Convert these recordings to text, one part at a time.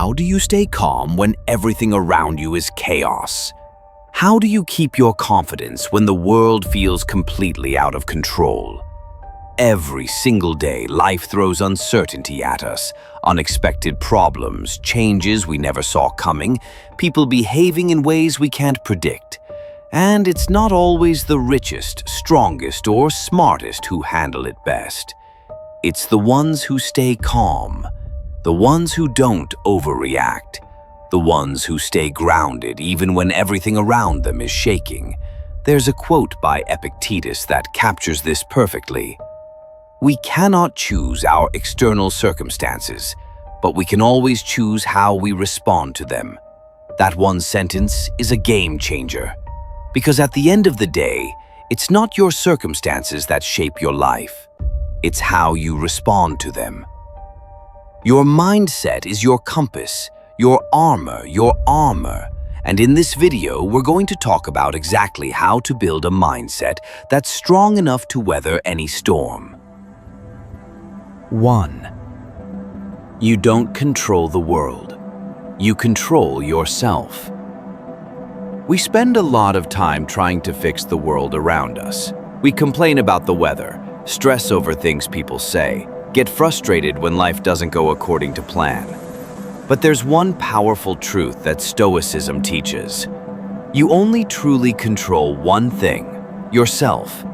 How do you stay calm when everything around you is chaos? How do you keep your confidence when the world feels completely out of control? Every single day, life throws uncertainty at us. Unexpected problems, changes we never saw coming, people behaving in ways we can't predict. And it's not always the richest, strongest, or smartest who handle it best. It's the ones who stay calm, the ones who don't overreact, the ones who stay grounded even when everything around them is shaking. There's a quote by Epictetus that captures this perfectly. We cannot choose our external circumstances, but we can always choose how we respond to them. That one sentence is a game changer. Because at the end of the day, it's not your circumstances that shape your life. It's how you respond to them. Your mindset is your compass, your armor. And in this video, we're going to talk about exactly how to build a mindset that's strong enough to weather any storm. 1. You don't control the world. You control yourself. We spend a lot of time trying to fix the world around us. We complain about the weather, stress over things people say, get frustrated when life doesn't go according to plan. But there's one powerful truth that Stoicism teaches. You only truly control one thing, yourself.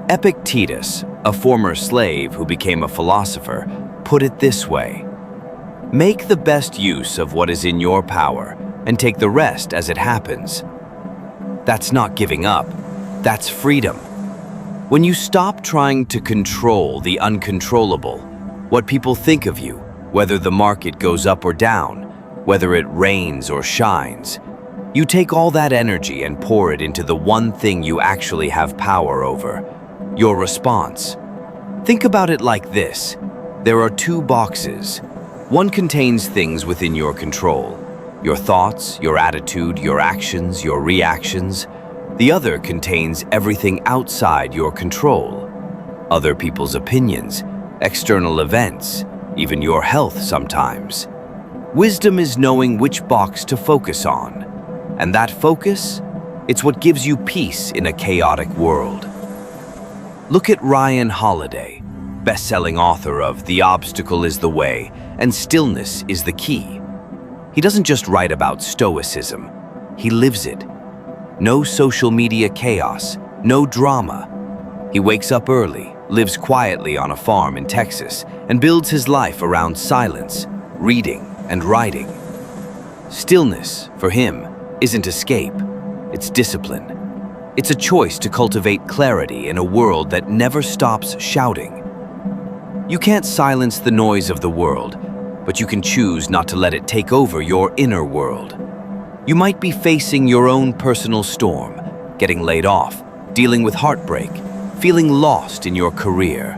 Epictetus, a former slave who became a philosopher, put it this way: make the best use of what is in your power and take the rest as it happens. That's not giving up, that's freedom. When you stop trying to control the uncontrollable, what people think of you, whether the market goes up or down, whether it rains or shines, you take all that energy and pour it into the one thing you actually have power over, your response. Think about it like this. There are two boxes. One contains things within your control, your thoughts, your attitude, your actions, your reactions. The other contains everything outside your control. Other people's opinions, external events, even your health sometimes. Wisdom is knowing which box to focus on. And that focus, it's what gives you peace in a chaotic world. Look at Ryan Holiday, best-selling author of The Obstacle is the Way and Stillness is the Key. He doesn't just write about Stoicism, he lives it. No social media chaos, no drama. He wakes up early, lives quietly on a farm in Texas, and builds his life around silence, reading, and writing. Stillness, for him, isn't escape, it's discipline. It's a choice to cultivate clarity in a world that never stops shouting. You can't silence the noise of the world, but you can choose not to let it take over your inner world. You might be facing your own personal storm, getting laid off, dealing with heartbreak, feeling lost in your career.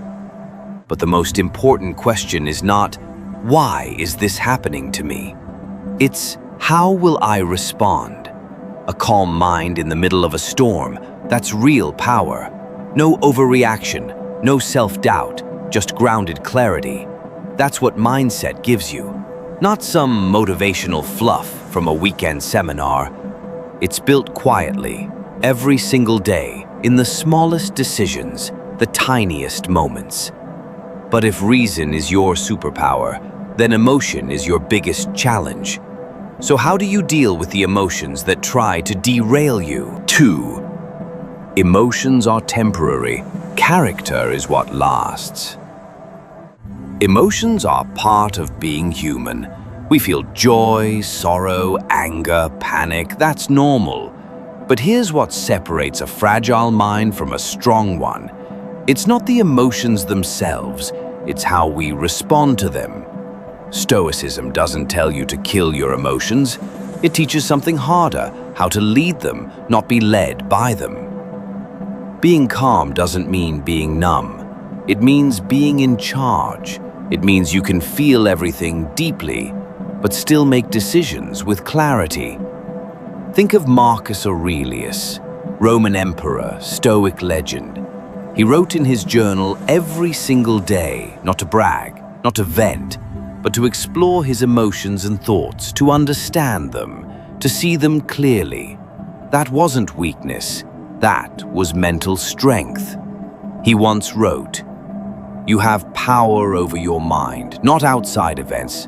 But the most important question is not, why is this happening to me? It's, how will I respond? A calm mind in the middle of a storm, that's real power. No overreaction, no self-doubt, just grounded clarity. That's what mindset gives you. Not some motivational fluff from a weekend seminar. It's built quietly, every single day, in the smallest decisions, the tiniest moments. But if reason is your superpower, then emotion is your biggest challenge. So how do you deal with the emotions that try to derail you? 2. Emotions are temporary. Character is what lasts. Emotions are part of being human. We feel joy, sorrow, anger, panic. That's normal. But here's what separates a fragile mind from a strong one. It's not the emotions themselves, it's how we respond to them. Stoicism doesn't tell you to kill your emotions. It teaches something harder, how to lead them, not be led by them. Being calm doesn't mean being numb. It means being in charge. It means you can feel everything deeply, but still make decisions with clarity. Think of Marcus Aurelius, Roman emperor, Stoic legend. He wrote in his journal every single day, not to brag, not to vent, but to explore his emotions and thoughts, to understand them, to see them clearly. That wasn't weakness, that was mental strength. He once wrote, "You have power over your mind, not outside events.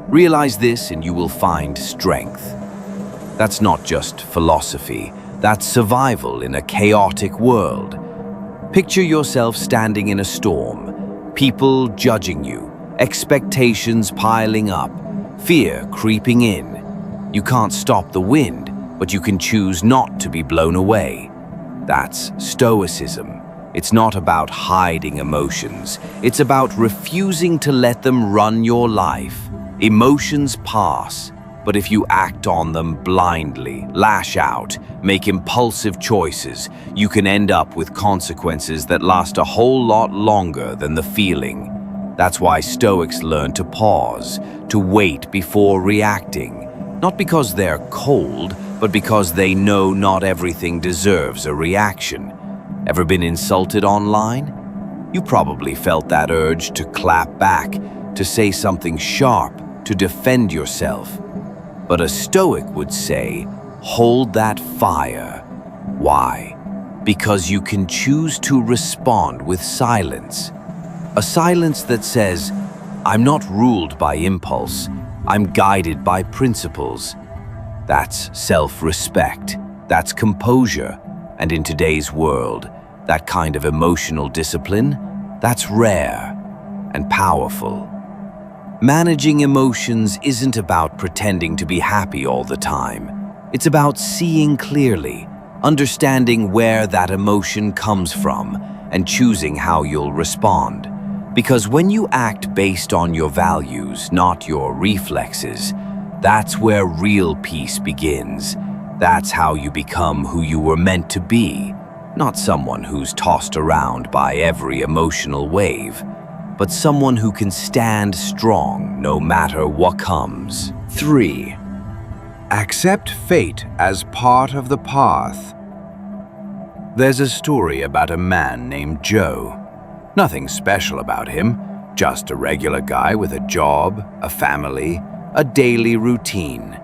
Realize this and you will find strength." That's not just philosophy, that's survival in a chaotic world. Picture yourself standing in a storm, people judging you, expectations piling up, fear creeping in. You can't stop the wind, but you can choose not to be blown away. That's Stoicism. It's not about hiding emotions. It's about refusing to let them run your life. Emotions pass, but if you act on them blindly, lash out, make impulsive choices, you can end up with consequences that last a whole lot longer than the feeling. That's why Stoics learn to pause, to wait before reacting. Not because they're cold, but because they know not everything deserves a reaction. Ever been insulted online? You probably felt that urge to clap back, to say something sharp, to defend yourself. But a Stoic would say, hold that fire. Why? Because you can choose to respond with silence. A silence that says, I'm not ruled by impulse, I'm guided by principles. That's self-respect, that's composure, and in today's world, that kind of emotional discipline, that's rare and powerful. Managing emotions isn't about pretending to be happy all the time. It's about seeing clearly, understanding where that emotion comes from, and choosing how you'll respond. Because when you act based on your values, not your reflexes, that's where real peace begins. That's how you become who you were meant to be, not someone who's tossed around by every emotional wave, but someone who can stand strong no matter what comes. 3. Accept fate as part of the path. There's a story about a man named Joe. Nothing special about him, just a regular guy with a job, a family, a daily routine.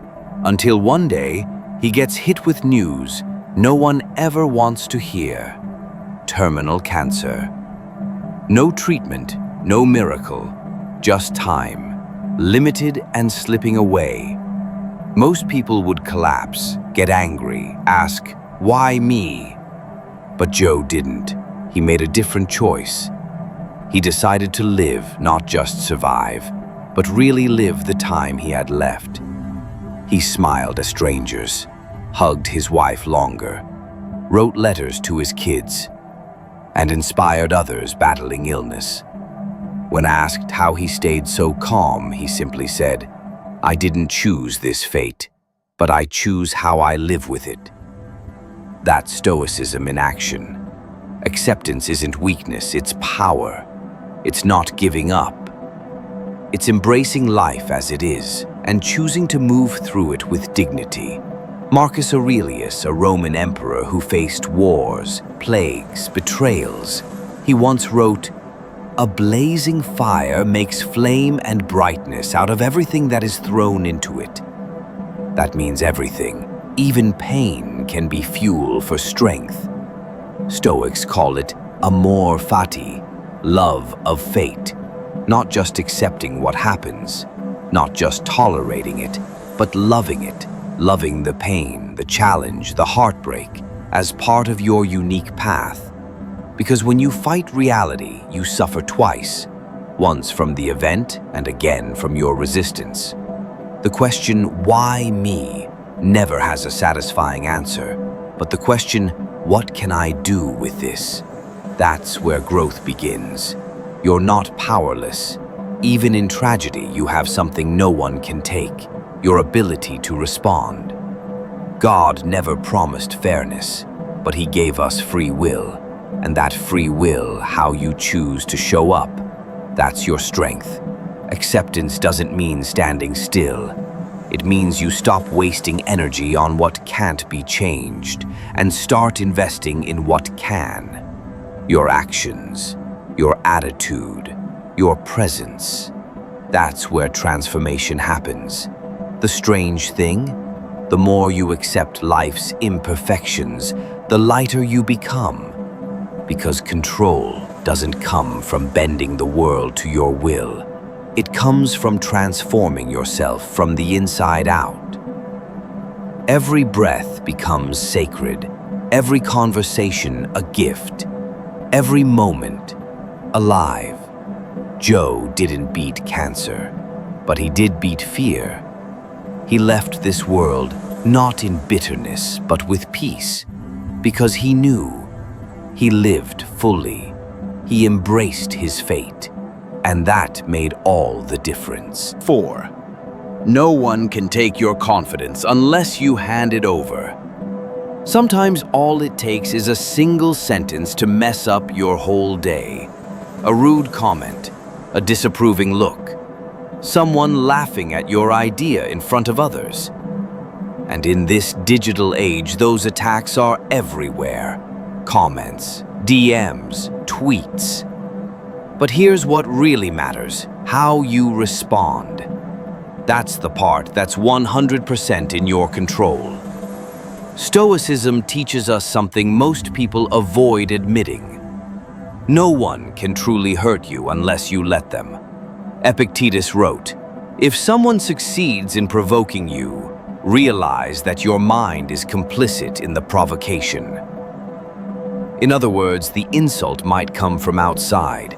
Until one day, he gets hit with news no one ever wants to hear. Terminal cancer. No treatment, no miracle, just time, limited and slipping away. Most people would collapse, get angry, ask, why me? But Joe didn't. He made a different choice. He decided to live, not just survive, but really live the time he had left. He smiled at strangers, hugged his wife longer, wrote letters to his kids, and inspired others battling illness. When asked how he stayed so calm, he simply said, I didn't choose this fate, but I choose how I live with it. That's Stoicism in action. Acceptance isn't weakness, it's power. It's not giving up. It's embracing life as it is and choosing to move through it with dignity. Marcus Aurelius, a Roman emperor who faced wars, plagues, betrayals, he once wrote, "A blazing fire makes flame and brightness out of everything that is thrown into it." That means everything, even pain, can be fuel for strength. Stoics call it amor fati, love of fate, not just accepting what happens, not just tolerating it, but loving it, loving the pain, the challenge, the heartbreak as part of your unique path. Because when you fight reality, you suffer twice, once from the event and again from your resistance. The question, why me, never has a satisfying answer, but the question, what can I do with this? That's where growth begins. You're not powerless. Even in tragedy, you have something no one can take, your ability to respond. God never promised fairness, but He gave us free will. And that free will, how you choose to show up, that's your strength. Acceptance doesn't mean standing still. It means you stop wasting energy on what can't be changed and start investing in what can. Your actions, your attitude, your presence. That's where transformation happens. The strange thing, the more you accept life's imperfections, the lighter you become. Because control doesn't come from bending the world to your will. It comes from transforming yourself from the inside out. Every breath becomes sacred, every conversation a gift, every moment alive. Joe didn't beat cancer, but he did beat fear. He left this world not in bitterness, but with peace, because he knew. He lived fully. He embraced his fate, and that made all the difference. 4. No one can take your confidence unless you hand it over. Sometimes all it takes is a single sentence to mess up your whole day. A rude comment, a disapproving look, someone laughing at your idea in front of others. And in this digital age, those attacks are everywhere. Comments, DMs, tweets. But here's what really matters: how you respond. That's the part that's 100% in your control. Stoicism teaches us something most people avoid admitting. No one can truly hurt you unless you let them. Epictetus wrote, "If someone succeeds in provoking you, realize that your mind is complicit in the provocation." In other words, the insult might come from outside,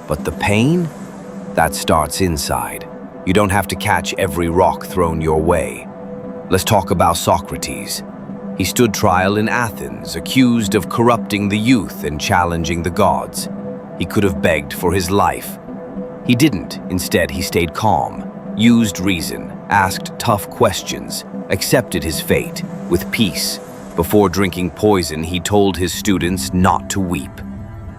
but the pain, that starts inside. You don't have to catch every rock thrown your way. Let's talk about Socrates. He stood trial in Athens, accused of corrupting the youth and challenging the gods. He could have begged for his life. He didn't. Instead, he stayed calm, used reason, asked tough questions, accepted his fate with peace. Before drinking poison, he told his students not to weep.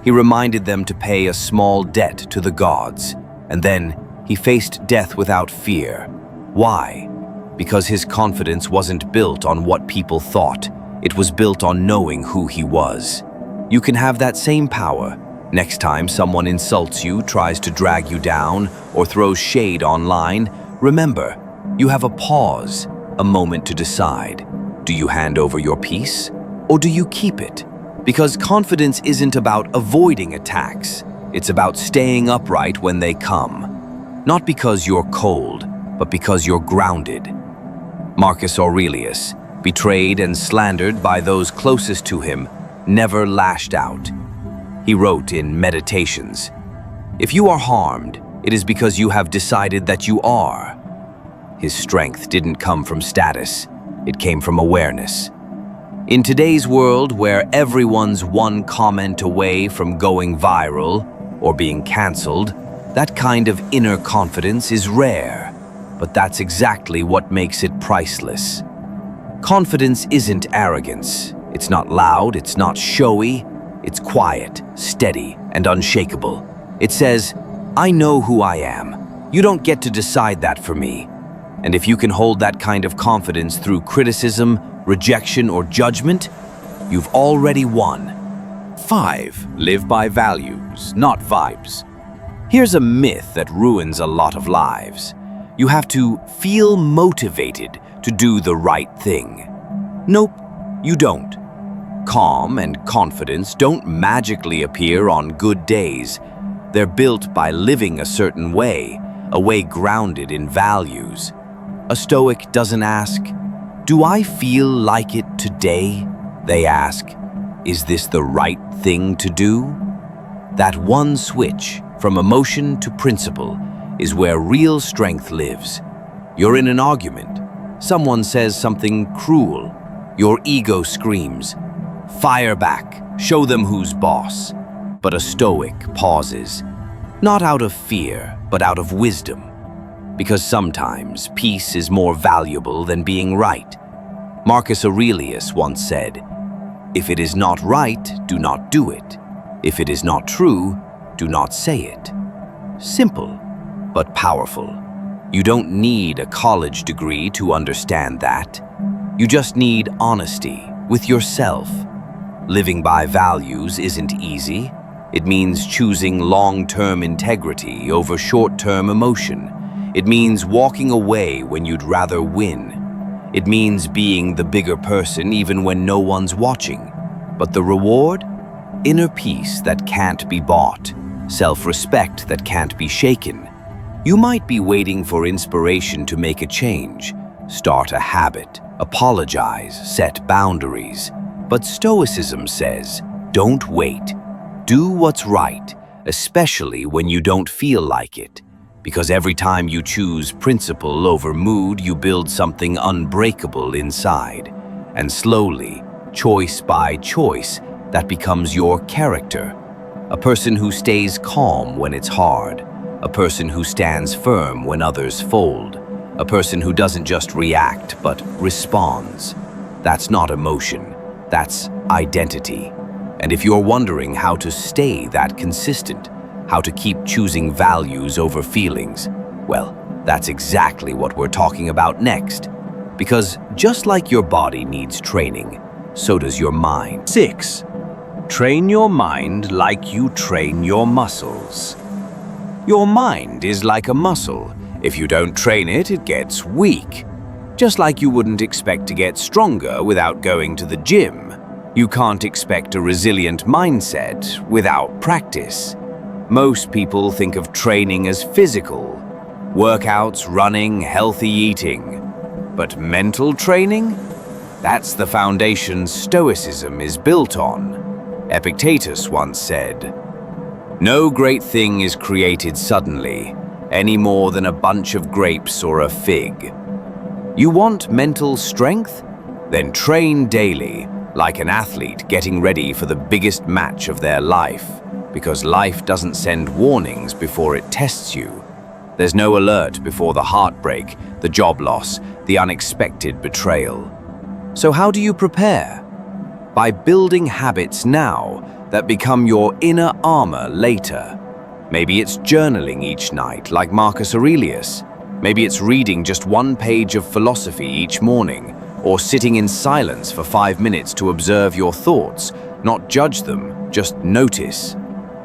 He reminded them to pay a small debt to the gods, and then he faced death without fear. Why? Because his confidence wasn't built on what people thought. It was built on knowing who he was. You can have that same power. Next time someone insults you, tries to drag you down, or throws shade online, remember, you have a pause, a moment to decide. Do you hand over your peace, or do you keep it? Because confidence isn't about avoiding attacks. It's about staying upright when they come. Not because you're cold, but because you're grounded. Marcus Aurelius, betrayed and slandered by those closest to him, never lashed out. He wrote in Meditations, "If you are harmed, it is because you have decided that you are." His strength didn't come from status, it came from awareness. In today's world where everyone's one comment away from going viral or being cancelled, that kind of inner confidence is rare, but that's exactly what makes it priceless. Confidence isn't arrogance. It's not loud, it's not showy, it's quiet, steady, and unshakable. It says, "I know who I am. You don't get to decide that for me." And if you can hold that kind of confidence through criticism, rejection, or judgment, you've already won. 5. Live by values, not vibes. Here's a myth that ruins a lot of lives. You have to feel motivated to do the right thing. Nope, you don't. Calm and confidence don't magically appear on good days. They're built by living a certain way, a way grounded in values. A Stoic doesn't ask, "Do I feel like it today?" They ask, "Is this the right thing to do?" That one switch from emotion to principle is where real strength lives. You're in an argument. Someone says something cruel. Your ego screams, "Fire back, show them who's boss." But a Stoic pauses, not out of fear, but out of wisdom. Because sometimes peace is more valuable than being right. Marcus Aurelius once said, "If it is not right, do not do it. If it is not true, do not say it." Simple, but powerful. You don't need a college degree to understand that. You just need honesty with yourself. Living by values isn't easy. It means choosing long-term integrity over short-term emotion. It means walking away when you'd rather win. It means being the bigger person even when no one's watching. But the reward? Inner peace that can't be bought, self-respect that can't be shaken. You might be waiting for inspiration to make a change, start a habit, apologize, set boundaries. But Stoicism says, don't wait. Do what's right, especially when you don't feel like it. Because every time you choose principle over mood, you build something unbreakable inside. And slowly, choice by choice, that becomes your character. A person who stays calm when it's hard. A person who stands firm when others fold. A person who doesn't just react, but responds. That's not emotion, that's identity. And if you're wondering how to stay that consistent, how to keep choosing values over feelings, well, that's exactly what we're talking about next. Because just like your body needs training, so does your mind. 6. Train your mind like you train your muscles. Your mind is like a muscle. If you don't train it, it gets weak. Just like you wouldn't expect to get stronger without going to the gym. You can't expect a resilient mindset without practice. Most people think of training as physical. Workouts, running, healthy eating. But mental training? That's the foundation Stoicism is built on. Epictetus once said, "No great thing is created suddenly, any more than a bunch of grapes or a fig." You want mental strength? Then train daily, like an athlete getting ready for the biggest match of their life. Because life doesn't send warnings before it tests you. There's no alert before the heartbreak, the job loss, the unexpected betrayal. So how do you prepare? By building habits now that become your inner armor later. Maybe it's journaling each night, like Marcus Aurelius. Maybe it's reading just one page of philosophy each morning, or sitting in silence for 5 minutes to observe your thoughts, not judge them, just notice.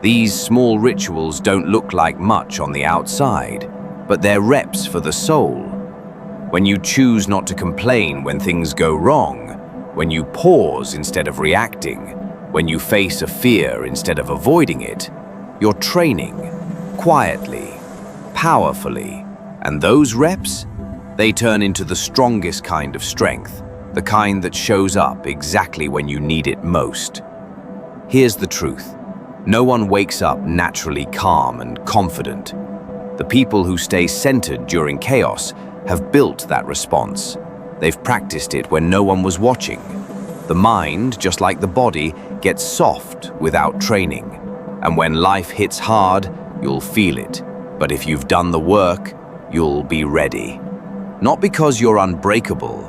These small rituals don't look like much on the outside, but they're reps for the soul. When you choose not to complain when things go wrong, when you pause instead of reacting, when you face a fear instead of avoiding it, you're training, quietly, powerfully. And those reps, they turn into the strongest kind of strength, the kind that shows up exactly when you need it most. Here's the truth. No one wakes up naturally calm and confident. The people who stay centered during chaos have built that response. They've practiced it when no one was watching. The mind, just like the body, gets soft without training. And when life hits hard, you'll feel it. But if you've done the work, you'll be ready. Not because you're unbreakable,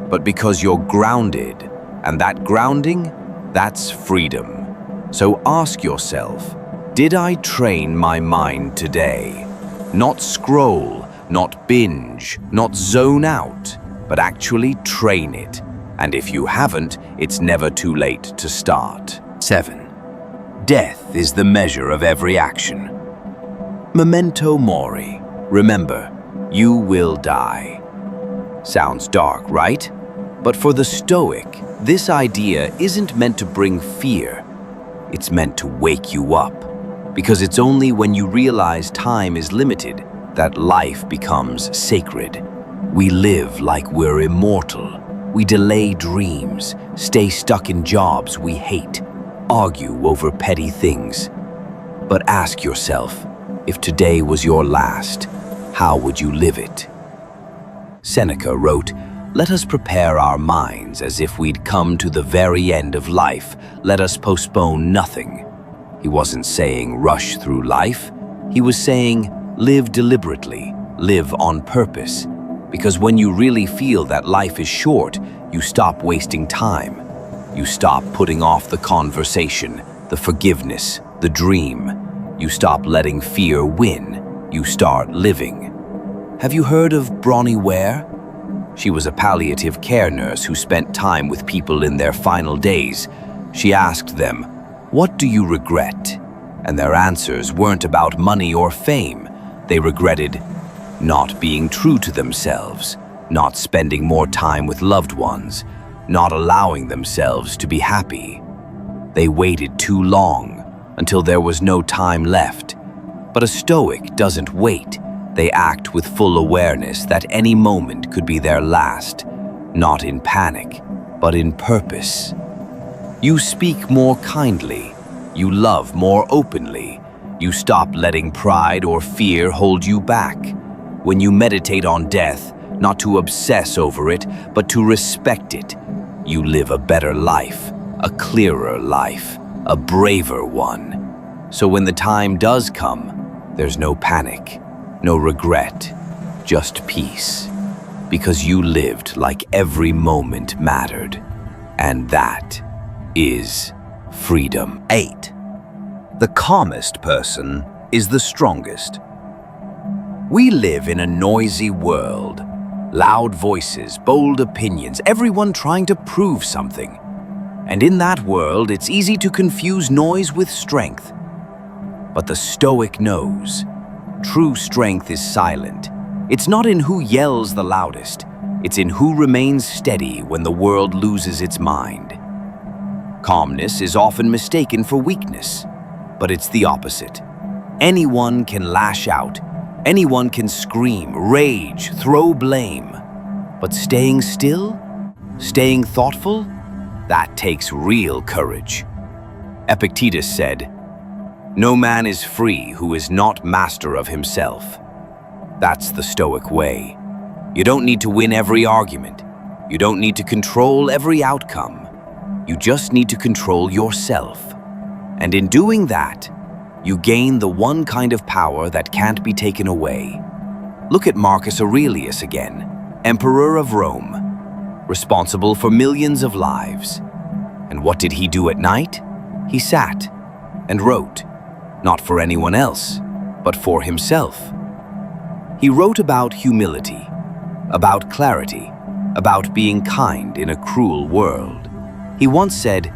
but because you're grounded. And that grounding, that's freedom. So ask yourself, did I train my mind today? Not scroll, not binge, not zone out, but actually train it. And if you haven't, it's never too late to start. 7. Death is the measure of every action. Memento mori. Remember, you will die. Sounds dark, right? But for the Stoic, this idea isn't meant to bring fear. It's meant to wake you up. Because it's only when you realize time is limited that life becomes sacred. We live like we're immortal. We delay dreams, stay stuck in jobs we hate, argue over petty things. But ask yourself, if today was your last, how would you live it? Seneca wrote, "Let us prepare our minds as if we'd come to the very end of life. Let us postpone nothing." He wasn't saying rush through life. He was saying live deliberately, live on purpose. Because when you really feel that life is short, you stop wasting time. You stop putting off the conversation, the forgiveness, the dream. You stop letting fear win. You start living. Have you heard of Bronnie Ware? She was a palliative care nurse who spent time with people in their final days. She asked them, "What do you regret?" And their answers weren't about money or fame. They regretted not being true to themselves, not spending more time with loved ones, not allowing themselves to be happy. They waited too long until there was no time left. But a Stoic doesn't wait. They act with full awareness that any moment could be their last, not in panic, but in purpose. You speak more kindly. You love more openly. You stop letting pride or fear hold you back. When you meditate on death, not to obsess over it, but to respect it, you live a better life, a clearer life, a braver one. So when the time does come, there's no panic, no regret, just peace. Because you lived like every moment mattered. And that is freedom. 8. The calmest person is the strongest. We live in a noisy world. Loud voices, bold opinions, everyone trying to prove something. And in that world, it's easy to confuse noise with strength. But the Stoic knows. True strength is silent. It's not in who yells the loudest. It's in who remains steady when the world loses its mind. Calmness is often mistaken for weakness, but it's the opposite. Anyone can lash out. Anyone can scream, rage, throw blame. But staying still, staying thoughtful, that takes real courage. Epictetus said, "No man is free who is not master of himself." That's the Stoic way. You don't need to win every argument. You don't need to control every outcome. You just need to control yourself. And in doing that, you gain the one kind of power that can't be taken away. Look at Marcus Aurelius again, Emperor of Rome, responsible for millions of lives. And what did he do at night? He sat and wrote, not for anyone else, but for himself. He wrote about humility, about clarity, about being kind in a cruel world. He once said,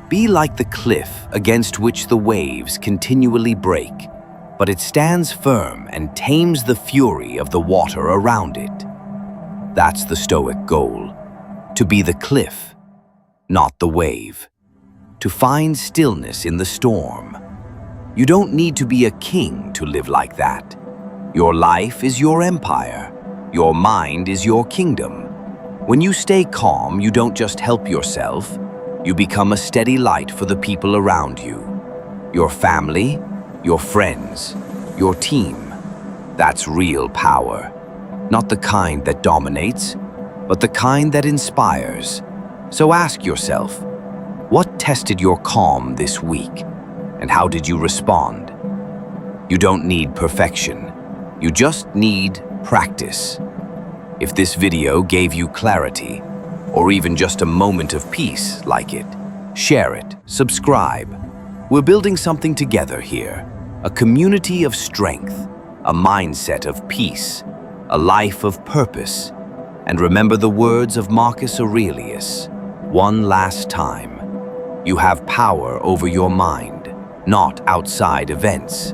"Be like the cliff against which the waves continually break, but it stands firm and tames the fury of the water around it." That's the Stoic goal, to be the cliff, not the wave, to find stillness in the storm. You don't need to be a king to live like that. Your life is your empire. Your mind is your kingdom. When you stay calm, you don't just help yourself. You become a steady light for the people around you. Your family, your friends, your team. That's real power. Not the kind that dominates, but the kind that inspires. So ask yourself, what tested your calm this week? And how did you respond? You don't need perfection. You just need practice. If this video gave you clarity, or even just a moment of peace like it, share it, subscribe. We're building something together here, a community of strength, a mindset of peace, a life of purpose. And remember the words of Marcus Aurelius, one last time. You have power over your mind, not outside events.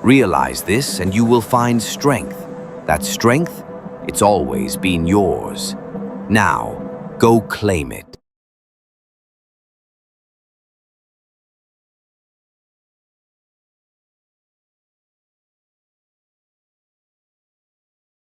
Realize this and you will find strength. That strength, it's always been yours. Now, go claim it.